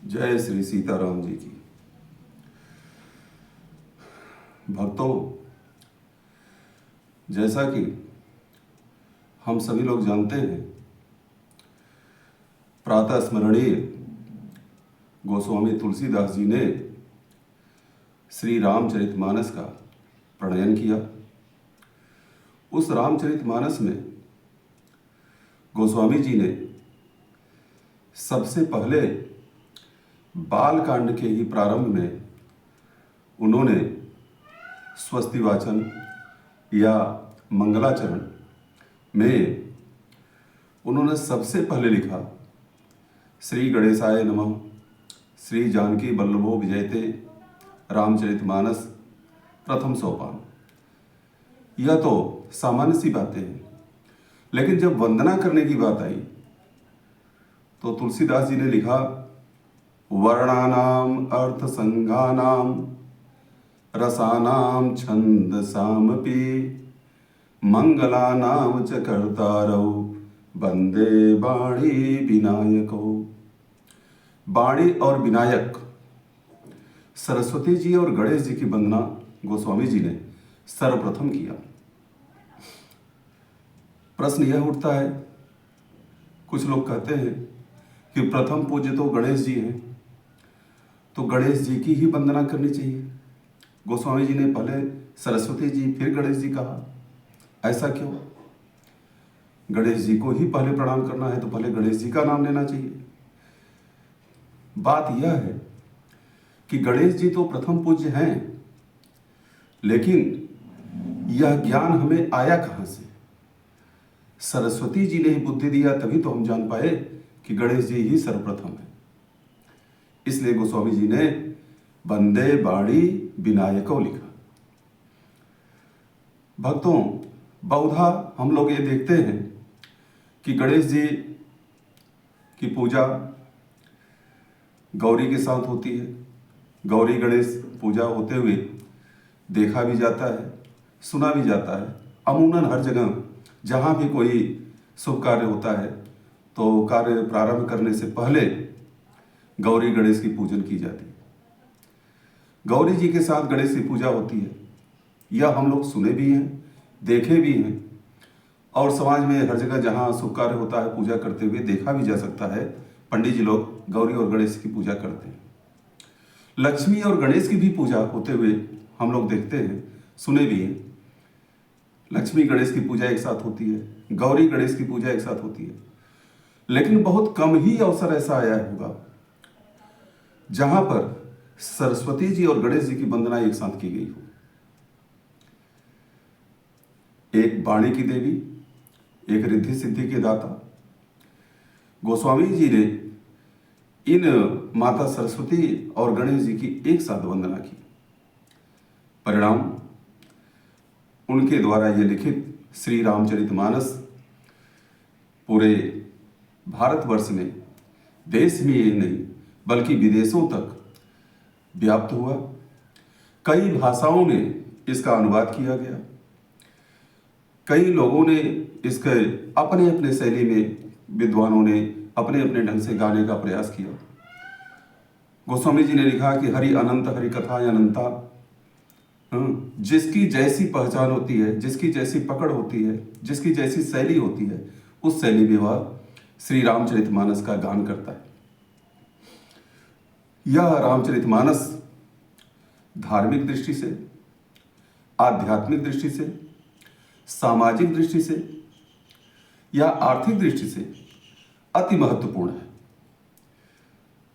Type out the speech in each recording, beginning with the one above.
जय श्री सीताराम जी की। भक्तों, जैसा कि हम सभी लोग जानते हैं, प्रातः स्मरणीय गोस्वामी तुलसीदास जी ने श्री रामचरितमानस का प्रणयन किया। उस रामचरितमानस में गोस्वामी जी ने सबसे पहले बाल कांड के ही प्रारंभ में उन्होंने स्वस्ति वाचन या मंगलाचरण में उन्होंने सबसे पहले लिखा, श्री गणेशाय नमः, श्री जानकी वल्लभो विजयते, रामचरितमानस प्रथम सोपान। यह तो सामान्य सी बातें हैं, लेकिन जब वंदना करने की बात आई तो तुलसीदास जी ने लिखा, वर्णानाम अर्थ संज्ञानाम रसानाम छंदसामपि मंगलानाम च कर्तारौ वंदे वाणी विनायको। वाणी और विनायक सरस्वती जी और गणेश जी की वंदना गोस्वामी जी ने सर्वप्रथम किया। प्रश्न यह उठता है, कुछ लोग कहते हैं कि प्रथम पूज्य तो गणेश जी हैं, तो गणेश जी की ही वंदना करनी चाहिए। गोस्वामी जी ने पहले सरस्वती जी फिर गणेश जी कहा, ऐसा क्यों? गणेश जी को ही पहले प्रणाम करना है तो पहले गणेश जी का नाम लेना चाहिए। बात यह है कि गणेश जी तो प्रथम पूज्य हैं, लेकिन यह ज्ञान हमें आया कहां से? सरस्वती जी ने ही बुद्धि दिया, तभी तो हम जान पाए कि गणेश जी ही सर्वप्रथम है। इसलिए गोस्वामी जी ने वंदे वाणी विनायको लिखा। भक्तों, बहुधा हम लोग ये देखते हैं कि गणेश जी की पूजा गौरी के साथ होती है। गौरी गणेश पूजा होते हुए देखा भी जाता है, सुना भी जाता है। अमूमन हर जगह जहाँ भी कोई शुभ कार्य होता है तो कार्य प्रारंभ करने से पहले गौरी गणेश की पूजन की जाती है। गौरी जी के साथ गणेश की पूजा होती है, यह हम लोग सुने भी हैं, देखे भी हैं, और समाज में हर जगह जहाँ शुभ कार्य होता है पूजा करते हुए देखा भी जा सकता है। पंडित जी लोग गौरी और गणेश की पूजा करते हैं। लक्ष्मी और गणेश की भी पूजा होते हुए हम लोग देखते हैं, सुने भी हैं। लक्ष्मी गणेश की पूजा एक साथ होती है, गौरी गणेश की पूजा एक साथ होती है, लेकिन बहुत कम ही अवसर ऐसा आया होगा जहां पर सरस्वती जी और गणेश जी की वंदना एक साथ की गई हो। एक वाणी की देवी, एक रिद्धि सिद्धि के दाता गोस्वामी जी ने इन माता सरस्वती और गणेश जी की एक साथ वंदना की। परिणाम, उनके द्वारा ये लिखित श्री रामचरितमानस पूरे भारतवर्ष में, देश में ही नहीं बल्कि विदेशों तक व्याप्त हुआ। कई भाषाओं में इसका अनुवाद किया गया। कई लोगों ने इसके अपने अपने शैली में, विद्वानों ने अपने अपने ढंग से गाने का प्रयास किया। गोस्वामी जी ने लिखा कि हरि अनंत हरि कथा अनंता। जिसकी जैसी पहचान होती है, जिसकी जैसी पकड़ होती है, जिसकी जैसी शैली होती है, उस शैली में वह श्री रामचरितमानस का गान करता है। यह रामचरितमानस धार्मिक दृष्टि से, आध्यात्मिक दृष्टि से, सामाजिक दृष्टि से या आर्थिक दृष्टि से अति महत्वपूर्ण है।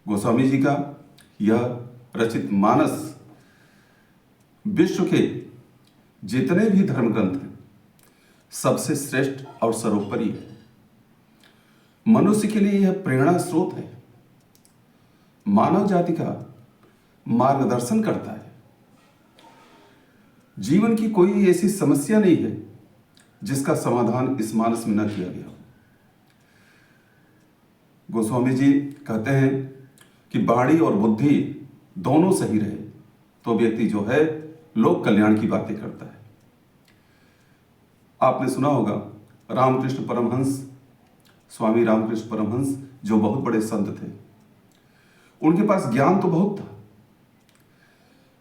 गोस्वामी जी का यह रचित मानस विश्व के जितने भी धर्म ग्रंथ हैं सबसे श्रेष्ठ और सर्वोपरि है। मनुष्य के लिए यह प्रेरणा स्रोत है, मानव जाति का मार्गदर्शन करता है। जीवन की कोई ऐसी समस्या नहीं है जिसका समाधान इस मानस में न किया गया हो। गोस्वामी जी कहते हैं कि वाणी और बुद्धि दोनों सही रहे तो व्यक्ति जो है लोक कल्याण की बातें करता है। आपने सुना होगा रामकृष्ण परमहंस, स्वामी रामकृष्ण परमहंस जो बहुत बड़े संत थे, उनके पास ज्ञान तो बहुत था,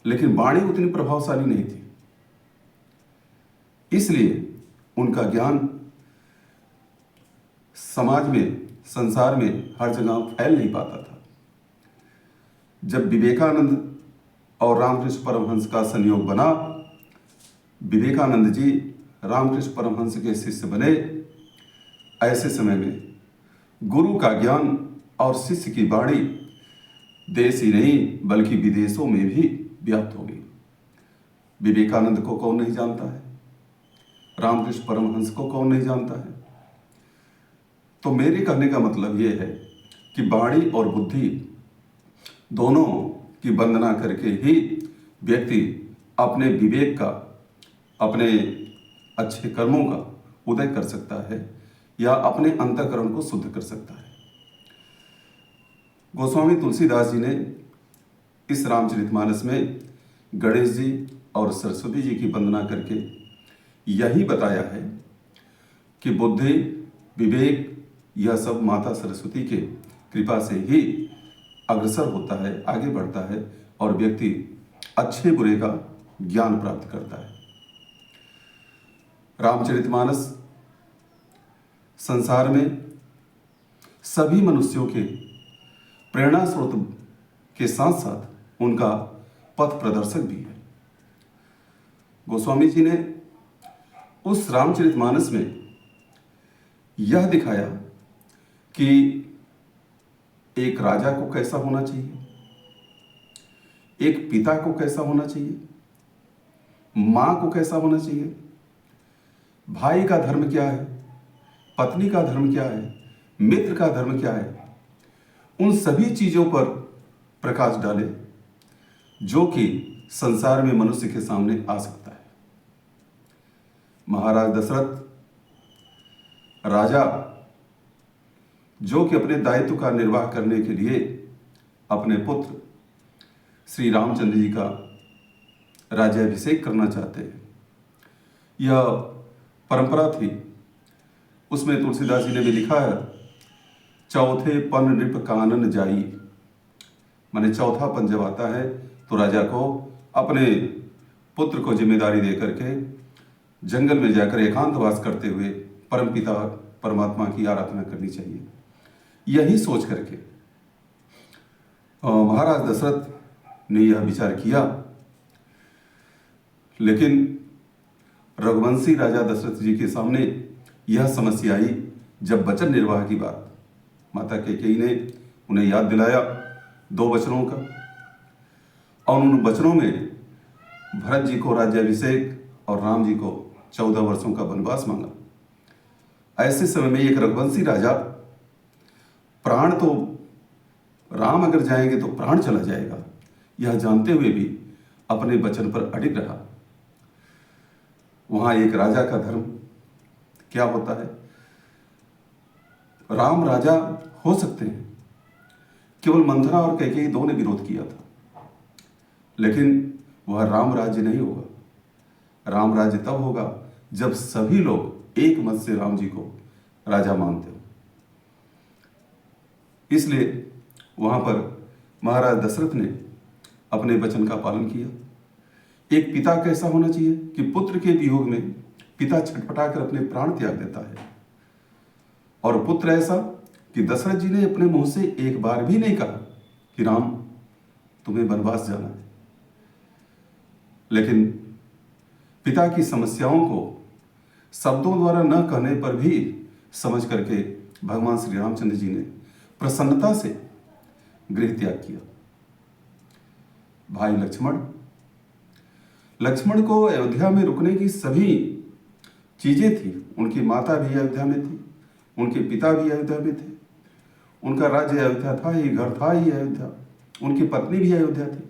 लेकिन वाणी उतनी प्रभावशाली नहीं थी। इसलिए उनका ज्ञान समाज में, संसार में हर जगह फैल नहीं पाता था। जब विवेकानंद और रामकृष्ण परमहंस का संयोग बना, विवेकानंद जी रामकृष्ण परमहंस के शिष्य बने, ऐसे समय में गुरु का ज्ञान और शिष्य की वाणी देश ही नहीं बल्कि विदेशों में भी व्याप्त हो गई। विवेकानंद को कौन नहीं जानता है, रामकृष्ण परमहंस को कौन नहीं जानता है। तो मेरे कहने का मतलब यह है कि वाणी और बुद्धि दोनों की वंदना करके ही व्यक्ति अपने विवेक का, अपने अच्छे कर्मों का उदय कर सकता है या अपने अंतःकरण को शुद्ध कर सकता है। गोस्वामी तुलसीदास जी ने इस रामचरितमानस में गणेश जी और सरस्वती जी की वंदना करके यही बताया है कि बुद्धि, विवेक, यह सब माता सरस्वती के कृपा से ही अग्रसर होता है, आगे बढ़ता है और व्यक्ति अच्छे बुरे का ज्ञान प्राप्त करता है। रामचरितमानस संसार में सभी मनुष्यों के प्रेरणा स्रोत के साथ साथ उनका पथ प्रदर्शक भी है। गोस्वामी जी ने उस रामचरितमानस में यह दिखाया कि एक राजा को कैसा होना चाहिए, एक पिता को कैसा होना चाहिए, मां को कैसा होना चाहिए, भाई का धर्म क्या है, पत्नी का धर्म क्या है, मित्र का धर्म क्या है। उन सभी चीजों पर प्रकाश डाले जो कि संसार में मनुष्य के सामने आ सकता है। महाराज दशरथ राजा जो कि अपने दायित्व का निर्वाह करने के लिए अपने पुत्र श्री रामचंद्र जी का राज्याभिषेक करना चाहते हैं, यह परंपरा थी। उसमें तुलसीदास जी ने भी लिखा है, चौथे पन नृप कानन जाई, माने चौथा पन जब आता है तो राजा को अपने पुत्र को जिम्मेदारी दे करके जंगल में जाकर एकांतवास करते हुए परमपिता परमात्मा की आराधना करनी चाहिए। यही सोच करके महाराज दशरथ ने यह विचार किया, लेकिन रघुवंशी राजा दशरथ जी के सामने यह समस्या आई जब वचन निर्वाह की बात माता कैकेयी ने उन्हें याद दिलाया 2 वचनों का, और उन वचनों में भरत जी को राज्याभिषेक और राम जी को 14 वर्षों का वनवास मांगा। ऐसे समय में एक रघुवंशी राजा, प्राण तो राम अगर जाएंगे तो प्राण चला जाएगा, यह जानते हुए भी अपने वचन पर अडिग रहा। वहां एक राजा का धर्म क्या होता है, राम राजा हो सकते हैं, केवल मंथरा और कैकेयी 2 ने विरोध किया था, लेकिन वह राम राज्य नहीं होगा। राम राज्य तब होगा जब सभी लोग एक मत से राम जी को राजा मानते हो। इसलिए वहां पर महाराज दशरथ ने अपने वचन का पालन किया। एक पिता कैसा होना चाहिए कि पुत्र के वियोग में पिता छटपटाकर अपने प्राण त्याग देता है, और पुत्र ऐसा कि दशरथ जी ने अपने मुंह से एक बार भी नहीं कहा कि राम तुम्हें वनवास जाना है, लेकिन पिता की समस्याओं को शब्दों द्वारा न कहने पर भी समझ करके भगवान श्री रामचंद्र जी ने प्रसन्नता से गृह त्याग किया। भाई लक्ष्मण को अयोध्या में रुकने की सभी चीजें थी। उनकी माता भी अयोध्या में थी, उनके पिता भी अयोध्या में थे, उनका राज्य अयोध्या था ही, घर था ही अयोध्या, उनकी पत्नी भी अयोध्या थी,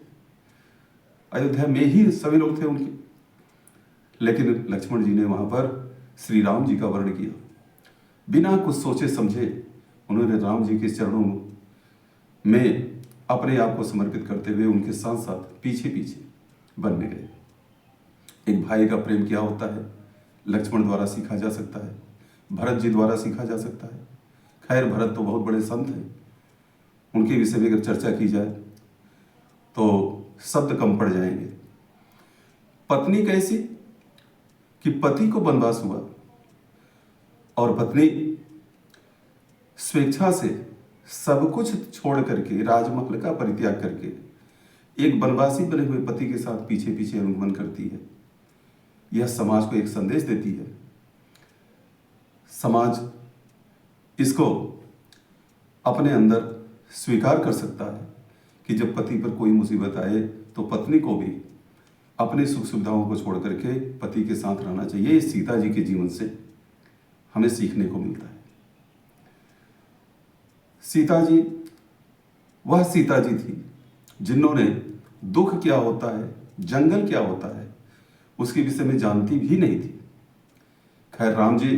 अयोध्या में ही सभी लोग थे उनके। लेकिन लक्ष्मण जी ने वहां पर श्री राम जी का वर्ण किया। बिना कुछ सोचे समझे उन्होंने राम जी के चरणों में अपने आप को समर्पित करते हुए उनके साथ साथ पीछे पीछे वन में गए। एक भाई का प्रेम क्या होता है, लक्ष्मण द्वारा सीखा जा सकता है, भरत जी द्वारा सीखा जा सकता है। खैर भरत तो बहुत बड़े संत हैं, उनके विषय में अगर चर्चा की जाए तो शब्द कम पड़ जाएंगे। पत्नी कैसी कि पति को वनवास हुआ और पत्नी स्वेच्छा से सब कुछ छोड़ करके, राजमहल का परित्याग करके एक वनवासी बने हुए पति के साथ पीछे पीछे अनुगमन करती है। यह समाज को एक संदेश देती है। समाज इसको अपने अंदर स्वीकार कर सकता है कि जब पति पर कोई मुसीबत आए तो पत्नी को भी अपने सुख सुविधाओं को छोड़ करके पति के साथ रहना चाहिए। इस सीता जी के जीवन से हमें सीखने को मिलता है। सीता जी वह सीता जी थी जिन्होंने दुख क्या होता है, जंगल क्या होता है, उसके विषय में जानती भी नहीं थी। खैर, राम जी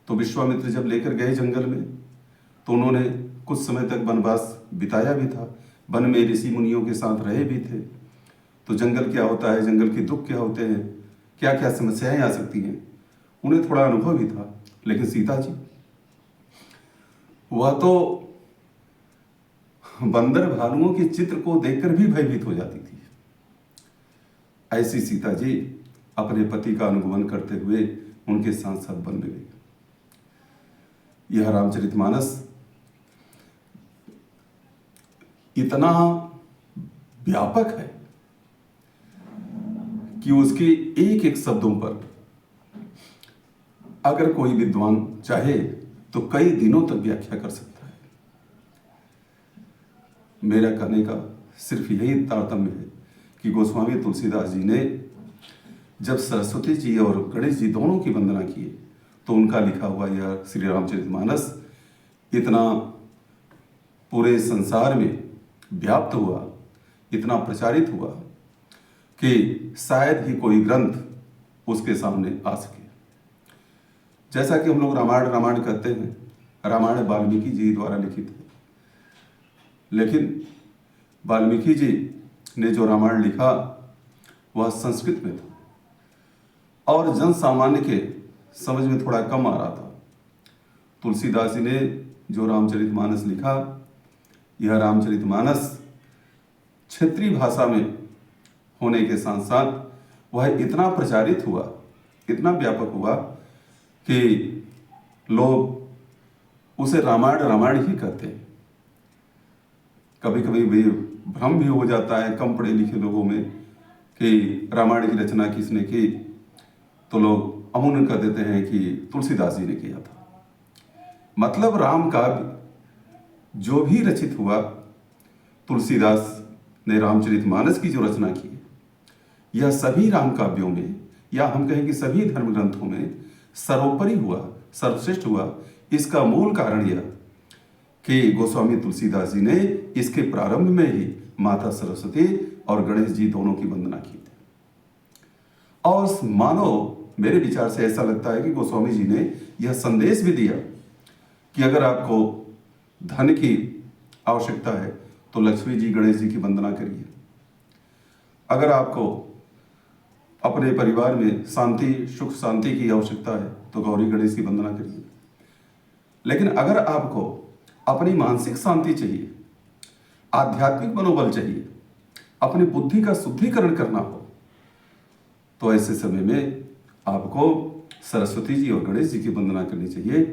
तो विश्वामित्र जब लेकर गए जंगल में तो उन्होंने कुछ समय तक वनवास बिताया भी था, वन में ऋषि मुनियों के साथ रहे भी थे। तो जंगल क्या होता है, जंगल के दुख क्या होते हैं, क्या क्या समस्याएं आ सकती हैं, उन्हें थोड़ा अनुभव भी था। लेकिन सीता जी वह तो बंदर भालुओं के चित्र को देखकर भी भयभीत हो जाती थी। ऐसी सीता जी अपने पति का अनुगमन करते हुए उनके साथ साथ वन में गई। यह रामचरितमानस इतना व्यापक है कि उसके एक एक शब्दों पर अगर कोई विद्वान चाहे तो कई दिनों तक व्याख्या कर सकता है। मेरा कहने का सिर्फ यही तारतम्य है कि गोस्वामी तुलसीदास जी ने जब सरस्वती जी और गणेश जी दोनों की वंदना की तो उनका लिखा हुआ यह श्री रामचरितमानस इतना पूरे संसार में व्याप्त हुआ, इतना प्रचारित हुआ कि शायद ही कोई ग्रंथ उसके सामने आ सके। जैसा कि हम लोग रामायण कहते हैं, रामायण वाल्मीकि जी द्वारा लिखित है, लेकिन वाल्मीकि जी ने जो रामायण लिखा वह संस्कृत में था और जन सामान्य के समझ में थोड़ा कम आ रहा था। तुलसीदास जी ने जो रामचरितमानस लिखा, यह रामचरितमानस क्षेत्रीय भाषा में होने के साथ साथ वह इतना प्रचारित हुआ, इतना व्यापक हुआ कि लोग उसे रामायण ही कहते हैं। कभी कभी भी भ्रम भी हो जाता है कम पढ़े लिखे लोगों में कि रामायण की रचना किसने की, तो लोग अमूमन कर देते हैं कि तुलसीदास जी ने किया था। मतलब राम काव्य जो भी रचित हुआ, तुलसीदास ने रामचरितमानस की जो रचना की, यह सभी राम काव्यों में या हम कहें कि सभी धर्म ग्रंथों में सर्वोपरि हुआ, सर्वश्रेष्ठ हुआ। इसका मूल कारण यह कि गोस्वामी तुलसीदास जी ने इसके प्रारंभ में ही माता सरस्वती और गणेश जी दोनों की वंदना की थी। और मानो मेरे विचार से ऐसा लगता है कि गोस्वामी जी ने यह संदेश भी दिया कि अगर आपको धन की आवश्यकता है तो लक्ष्मी जी गणेश जी की वंदना करिए। अगर आपको अपने परिवार में शांति, सुख शांति की आवश्यकता है तो गौरी गणेश की वंदना करिए। लेकिन अगर आपको अपनी मानसिक शांति चाहिए, आध्यात्मिक मनोबल चाहिए, अपनी बुद्धि का शुद्धिकरण करना हो, तो ऐसे समय में आपको सरस्वती जी और गणेश जी की वंदना करनी चाहिए।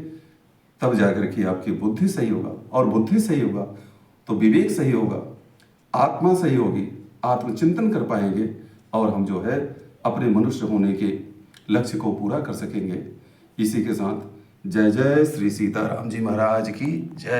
तब जाकर के आपकी बुद्धि सही होगा, और बुद्धि सही होगा तो विवेक सही होगा, आत्मा सही होगी, आत्मचिंतन कर पाएंगे और हम जो है अपने मनुष्य होने के लक्ष्य को पूरा कर सकेंगे। इसी के साथ जय जय श्री सीताराम जी महाराज की जय।